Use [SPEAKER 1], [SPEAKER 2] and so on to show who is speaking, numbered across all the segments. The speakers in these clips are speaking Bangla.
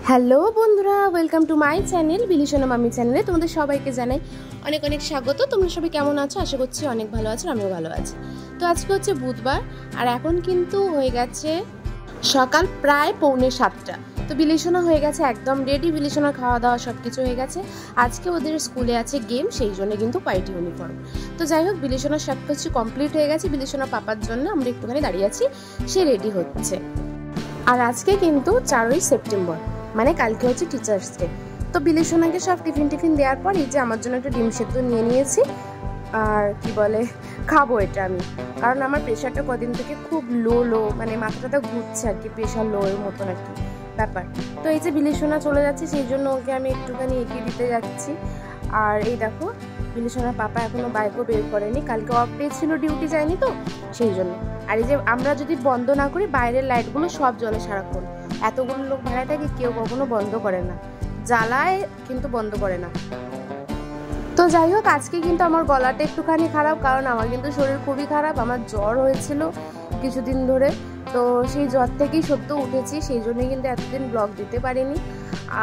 [SPEAKER 1] হ্যালো বন্ধুরা, ওয়েলকাম টু মাই চ্যানেল বিলিশনা মামি চ্যানেলে তোমাদের সবাইকে জানাই অনেক অনেক স্বাগত। তোমরা সবাই কেমন আছো? আশা করছি অনেক ভালো আছো, আমিও ভালো আছি। তো আজকে হচ্ছে বুধবার আর এখন কিন্তু হয়ে গেছে সকাল প্রায় 6:45। তো বিলিশনা হয়ে গেছে একদম রেডি, বিলিশনার খাওয়া দাওয়া সব কিছু হয়ে গেছে। আজকে ওদের স্কুলে আছে গেম, সেই জন্য কিন্তু হোয়াইট ইউনিফর্ম। তো যাই হোক, বিলিশনার সব কিছু কমপ্লিট হয়ে গেছে। বিলিশনার পাপার জন্য আমরা একটুখানি দাঁড়িয়ে আছি, সে রেডি হচ্ছে। আর আজকে কিন্তু 4ই সেপ্টেম্বর, মানে কালকে হচ্ছে টিচার্স ডে। তো বিলিশনাকে সব টিফিন দেওয়ার পর এই যে আমার জন্য একটা ডিম সেদ্ধ নিয়ে নিয়েছি। আর কি বলে, খাবো এটা আমি, কারণ আমার প্রেশারটা কদিন থেকে খুব লো মানে মাথাটা ঘুরছে আর কি, প্রেশার লো এর মতন আর কি ব্যাপার। তো এই যে বিলিশনা চলে যাচ্ছে, সেই জন্য ওকে আমি একটুখানি এগিয়ে দিতে যাচ্ছি। আর এই দেখো, বিলিশনার পাপা এখনো বাইকও বের করেনি, কালকে অফ ডে ছিল, ডিউটি যায়নি তো সেই জন্য। আর এই যে আমরা যদি বন্ধ না করি, বাইরের লাইটগুলো সব জ্বলে সারাক্ষণ। এতগুলো লোক ভাড়ায় থাকে, কেউ কখনো বন্ধ করে না, জ্বালায় কিন্তু বন্ধ করে না। তো যাই হোক, আজকে কিন্তু আমার গলাটা একটুখানি খারাপ, কারণ আমার কিন্তু শরীর খুবই খারাপ। আমার জ্বর হয়েছিল কিছুদিন ধরে, তো সেই জ্বর থেকেই সদ্য উঠেছি, সেই জন্যই কিন্তু এতদিন ব্লগ দিতে পারিনি।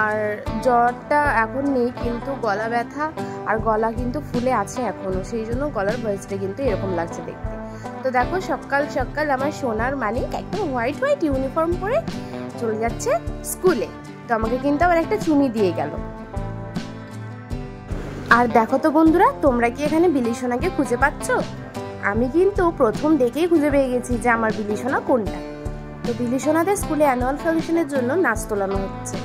[SPEAKER 1] আর জ্বরটা এখন নেই, কিন্তু গলা ব্যথা আর গলা কিন্তু ফুলে আছে এখনও, সেই জন্য গলার ভয়েসটা কিন্তু এরকম লাগছে দেখতে। তো দেখো, সকাল সকাল আমার সোনার মানিক একদম হোয়াইট ইউনিফর্ম পরে চলে যাচ্ছে স্কুলে। তো আমাকে কিন্তু আবার একটা চুমি দিয়ে গেল। আর দেখো তো বন্ধুরা, তোমরা কি এখানে বিলিশনাকে খুঁজে পাচ্ছ? আমি কিন্তু প্রথম দেখেই খুঁজে পেয়ে গেছি যে আমার বিলিশনা কোনটা। তো বিলিশনাদের স্কুলে অ্যানুয়াল ফাংশনের জন্য নাচ তোলানো হচ্ছে।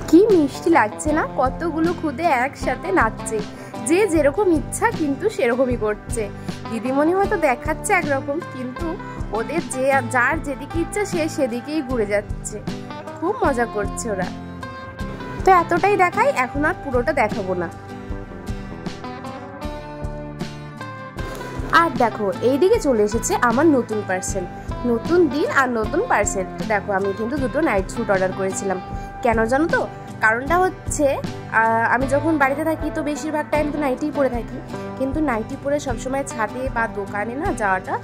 [SPEAKER 1] কি মিষ্টি লাগছে না, কতগুলো খুদে একসাথে নাচছে, যে যেরকম ইচ্ছা কিন্তু সেরকমই করছে। দিদিমণি হয়তো দেখাচ্ছে একরকম, কিন্তু ওদের যে যার যেদিকে ইচ্ছা সে সেদিকেই ঘুরে যাচ্ছে, খুব মজা করছে ওরা। তো এতটাই দেখাই, এখন আর পুরোটা দেখাবো না। আর দেখো, এইদিকে চলে এসেছে আমার নতুন পার্সেল, নতুন দিন আর নতুন পার্সেল। তো দেখো, আমি কিন্তু দুটো নাইট স্যুট অর্ডার করেছিলাম। কেন জানো তো? কারণটা হচ্ছে, আমি যখন বাড়িতে থাকি তো বেশিরভাগ টাইম তো নাইটিই পরে থাকি, কিন্তু নাইটি পরে সবসময় ছাদে বা দোকানে না যাওয়াটা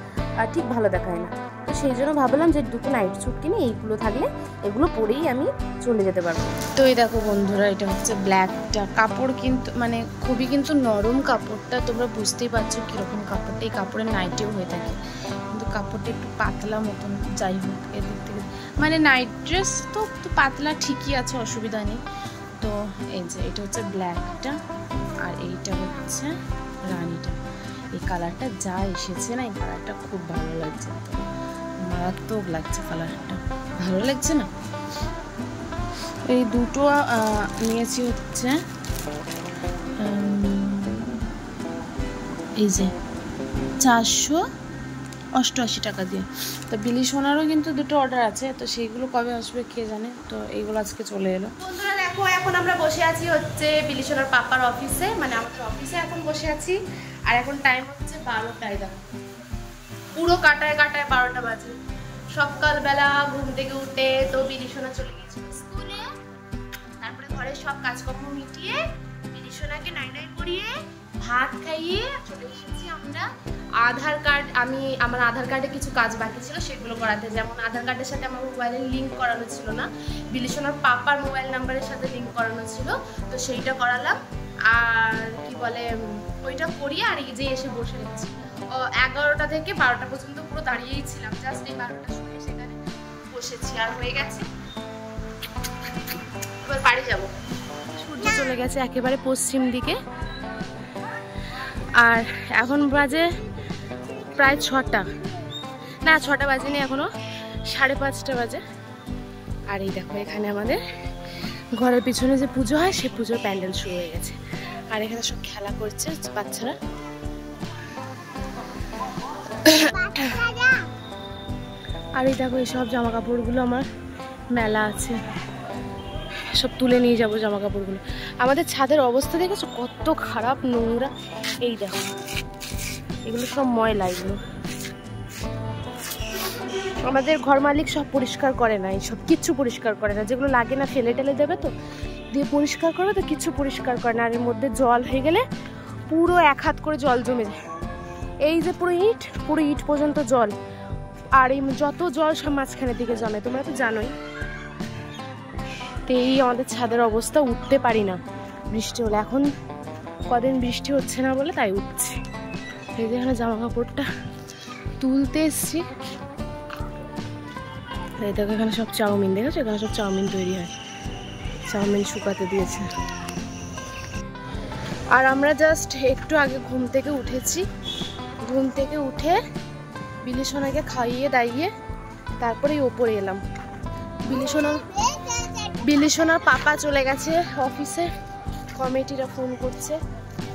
[SPEAKER 1] ঠিক ভালো দেখায় না। তো সেই জন্য ভাবলাম যে দুটো নাইট স্যুট কিনে এইগুলো থাকলে এগুলো পরেই আমি চলে যেতে পারবো। তো এই দেখো বন্ধুরা, এটা হচ্ছে ব্ল্যাকটা, কাপড় কিন্তু মানে খুবই কিন্তু নরম কাপড়টা, তোমরা বুঝতেই পারছো কীরকম কাপড়টা। এই কাপড়ের নাইটিও হয়ে থাকে, কিন্তু কাপড়টা একটু পাতলা মতন। যাই হোক, এদিক থেকে মানে নাইট ড্রেস তো একটু পাতলা ঠিকই আছে, অসুবিধা নেই। তো এই যে এটা হচ্ছে ব্ল্যাকটা, আর এইটা হচ্ছে রানীটা। এই কালারটা যা এসেছে না, এই কালারটা খুব ভালো লাগছে, মারাত্মক লাগছে কালারটা, ভালো লাগছে না? এই দুটো নিয়েছি হচ্ছে এই যে 488 টাকা দিয়ে। তো বিলিশনারও কিন্তু দুটো অর্ডার আছে, তো সেইগুলো কবে আসবে কে জানে। তো এইগুলো আজকে চলে এলো। বন্ধুরা দেখো, এখন আমরা বসে আছি হচ্ছে বিলিশনার পাপার অফিসে, মানে আমাদের অফিসে এখন বসে আছি। আর এখন টাইম হচ্ছে 12টায়, দেখো পুরো কাটায় 12টা বাজে। সকালবেলা ঘুম থেকে উঠে তো বিলিশনা চলে গেছিল স্কুলে, তারপরে ঘরের সব কাজকর্ম মিটিয়ে বিলিশনাকে নাই করিয়ে ভাত খাইয়ে চলে এসেছি আমরা। আধার কার্ড, আমার আধার কার্ডে কিছু কাজ বাকি ছিল সেগুলো করাতে, যেমন আধার কার্ডের সাথে আমার মোবাইলের লিঙ্ক করানো ছিল না, বিলিশনার পাপার মোবাইল নাম্বারের সাথে লিঙ্ক করানো ছিল, তো সেইটা করালাম। আর কি বলে, ওইটা করিয়ে আর এই যে এসে বসে গেছি। 11টা থেকে 12টা পর্যন্ত পুরো দাঁড়িয়েই ছিলাম, জাস্ট এই 12টার সময় সেখানে বসেছি। আর হয়ে গেছে, এবার বাড়ি যাবো। সূর্য চলে গেছে একেবারে পশ্চিম দিকে, আর এখন বাজে প্রায় 6টা, না 6টা বাজেনি এখনো, 5:30 বাজে। আর এই দেখো, এখানে আমাদের ঘরের পিছনে যে পুজো হয় সে পুজোর প্যান্ডেল শুরু হয়ে গেছে। আর এখানে সব খেলা করছে বাচ্চারা। আর এই দেখো, এই সব জামা কাপড়গুলো আমার মেলা আছে, সব তুলে নিয়ে যাবো জামা কাপড়গুলো। আমাদের ছাদের অবস্থা দেখেছো কত খারাপ, নোংরা। এই দেখো, এগুলো সব ময়লা, এগুলো আমাদের ঘর মালিক সব পরিষ্কার করে না, এইসব কিচ্ছু পরিষ্কার করে না, যেগুলো লাগে না ফেলে টেলে দেবে তো দিয়ে পরিষ্কার করবে, তো কিছু পরিষ্কার করে না। আর এর মধ্যে জল হয়ে গেলে পুরো 1 হাত করে জল জমে যায়, এই যে পুরো ইট পর্যন্ত জল। আর এই যত জল সব মাঝখানের দিকে জমে, তোমরা তো জানোই। তো এই আমাদের ছাদের অবস্থা, উঠতে পারি না বৃষ্টি হলে। এখন কদিন বৃষ্টি হচ্ছে না বলে তাই উঠছি। এই যে এখানে জামা কাপড়টা তুলতে এসছি। এই দেখো এখানে সব চাউমিন, দেখেছো এখানে সব চাউমিন তৈরি হয়, চাউমিন শুকাতে দিয়েছে। আর আমরা জাস্ট একটু আগে ঘুম থেকে উঠেছি। ঘুম থেকে উঠে বিলিসোনাকে খাইয়ে দাইয়ে তারপরেই ওপরে এলাম। বিলিসোনার পাপা চলে গেছে অফিসে, কমিটিরা ফোন করছে।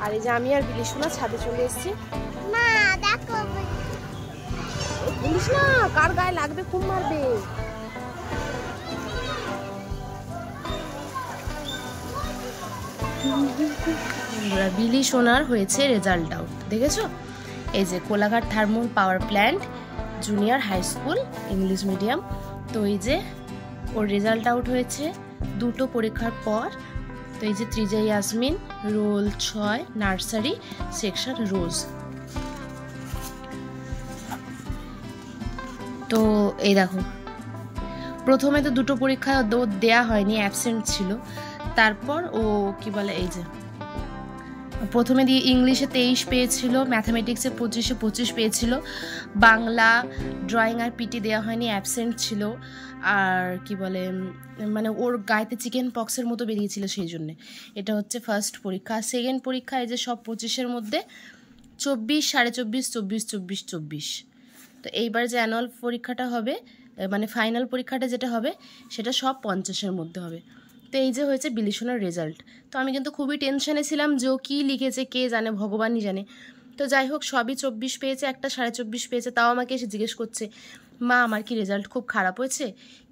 [SPEAKER 1] আর এই যে আমি আর বিলিসোনা ছাদে চলে এসেছি।
[SPEAKER 2] মা দেখো,
[SPEAKER 1] বলিস না কার গায়ে লাগবে, খুব মারবে। বিলিসোনার হয়েছে রেজাল্ট আউট, দেখেছো? এই যে Kolaghat thermal power plant junior high school English medium. তো এই যে ওর রেজাল্ট আউট হয়েছে দুটো পরীক্ষার পর। তো এই যে ত্রিজা ইয়াসমিন, রোল 6, নার্সারি সেকশন রোজ। তো এই দেখো প্রথমে তো দুটো পরীক্ষা দেয়া হয়নি, অ্যাবসেন্ট ছিল। তারপর ও কি বলে, এই যে প্রথমে দিয়ে ইংলিশে 23 পেয়েছিল, ম্যাথামেটিক্সে 25 পেয়েছিল, বাংলা ড্রয়িং আর পিটি দেওয়া হয়নি, অ্যাবসেন্ট ছিল। আর কি বলে মানে ওর গায়েতে চিকেন পক্সের মতো বেরিয়েছিল, সেই জন্যে। এটা হচ্ছে ফার্স্ট পরীক্ষা। সেকেন্ড পরীক্ষা এই যে সব 25-এর মধ্যে 24, 24.5, 24, 24। তো এইবার যে অ্যানুয়াল পরীক্ষাটা হবে, মানে ফাইনাল পরীক্ষাটা যেটা হবে সেটা সব 50-এর মধ্যে হবে। তো এই যে হয়েছে বিলিসোনার রেজাল্ট। তো আমি কিন্তু খুবই টেনশনে ছিলাম যে ও কী লিখেছে কে জানে, ভগবানই জানে। তো যাই হোক সবই 24 পেয়েছে, একটা 24.5 পেয়েছে। তাও আমাকে এসে জিজ্ঞেস করছে, মা আমার কি রেজাল্ট খুব খারাপ হয়েছে?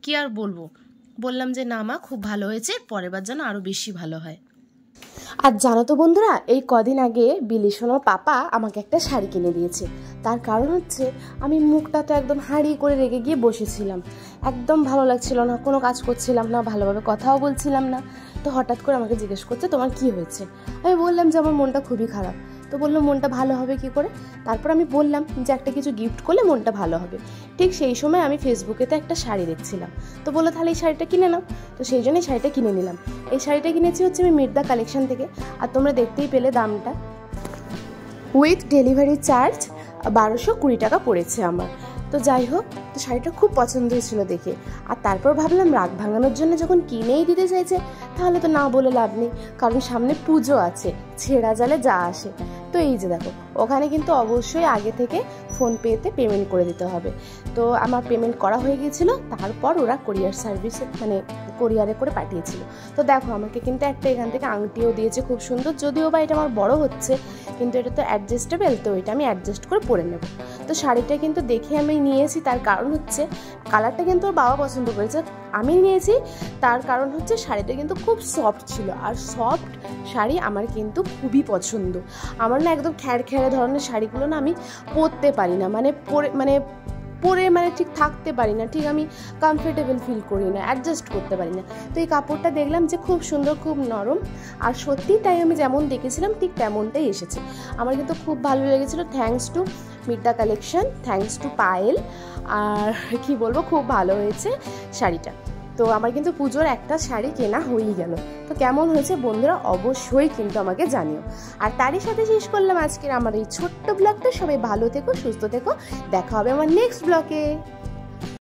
[SPEAKER 1] কি আর বলবো, বললাম যে না মা খুব ভালো হয়েছে, পরের বার যেন আরও বেশি ভালো হয়। আর জানো তো বন্ধুরা, এই কদিন আগে বিলিসোনার পাপা আমাকে একটা শাড়ি কিনে দিয়েছে। তার কারণ হচ্ছে আমি মুখটা তো একদম হাঁড়ি করে রেগে গিয়ে বসেছিলাম, একদম ভালো লাগছিল না, কোনো কাজ করছিলাম না, ভালোভাবে কথাও বলছিলাম না। তো হঠাৎ করে আমাকে জিজ্ঞেস করছে তোমার কি হয়েছে? আমি বললাম যে আমার মনটা খুবই খারাপ। তো বললো মনটা ভালো হবে কি করে? তারপর আমি বললাম যে একটা কিছু গিফট করলে মনটা ভালো হবে। ঠিক সেই সময় আমি ফেসবুকেতে একটা শাড়ি দেখছিলাম। তো বললো তাহলে এই শাড়িটা কিনে নাও। তো সেই জন্যই শাড়িটা কিনে নিলাম। এই শাড়িটা কিনেছি হচ্ছে আমি মির্দা কালেকশন থেকে। আর তোমরা দেখতেই পেলে দামটা, উইথ ডেলিভারি চার্জ 1220 টাকা পড়েছে আমার। তো যাই হোক, তো শাড়িটা খুব পছন্দ হয়েছিল দেখে। আর তারপর ভাবলাম রাগ ভাঙানোর জন্য যখন কিনেই দিতে চাইছে তাহলে তো না বলে লাভ নেই, কারণ সামনে পুজো আছে, ছেঁড়া জালে যা আসে। তো এই যে দেখো ওখানে কিন্তু অবশ্যই আগে থেকে ফোনপেতে পেমেন্ট করে দিতে হবে। তো আমার পেমেন্ট করা হয়ে গিয়েছিল, তারপর ওরা কোরিয়ার সার্ভিসে মানে কোরিয়ারে করে পাঠিয়েছিল। তো দেখো আমাকে কিন্তু একটা এখান থেকে আংটিও দিয়েছে খুব সুন্দর, যদিও বা এটা আমার বড় হচ্ছে, কিন্তু এটা তো অ্যাডজাস্টেবল, তো এটা আমি অ্যাডজাস্ট করে পরে নেব। তো শাড়িটা কিন্তু দেখে আমি নিয়েছি, তার কারণ হচ্ছে কালারটা কিন্তু ওর বাবা পছন্দ করেছে, আমি নিয়েছি তার কারণ হচ্ছে শাড়িটা কিন্তু খুব সফট ছিল। আর সফট শাড়ি আমার কিন্তু খুবই পছন্দ। আমার না একদম খ্যাড়খ্যাড়ে ধরনের শাড়িগুলো না আমি পরতে পারি না, পরে ঠিক থাকতে পারি না, ঠিক আমি কমফোর্টেবল ফিল করি না, অ্যাডজাস্ট করতে পারি না। তো এই কাপড়টা দেখলাম যে খুব সুন্দর, খুব নরম, আর সত্যি তাই আমি যেমন দেখেছিলাম ঠিক তেমনটাই এসেছে। আমার কিন্তু খুব ভালো লেগেছিলো। Thanks to Mirda collection, thanks to Payel. আর কি বলবো, খুব ভালো হয়েছে শাড়িটা। তো আমার কিন্তু পুজোর একটা শাড়ি কেনা হয়েই গেল। তো কেমন হয়েছে বন্ধুরা অবশ্যই কিন্তু আমাকে জানিও। আর তারই সাথে শেষ করলাম আজকের আমার এই ছোট্ট ব্লগটা। সবাই ভালো থেকো, সুস্থ থেকো, দেখা হবে আমার নেক্সট ব্লগে।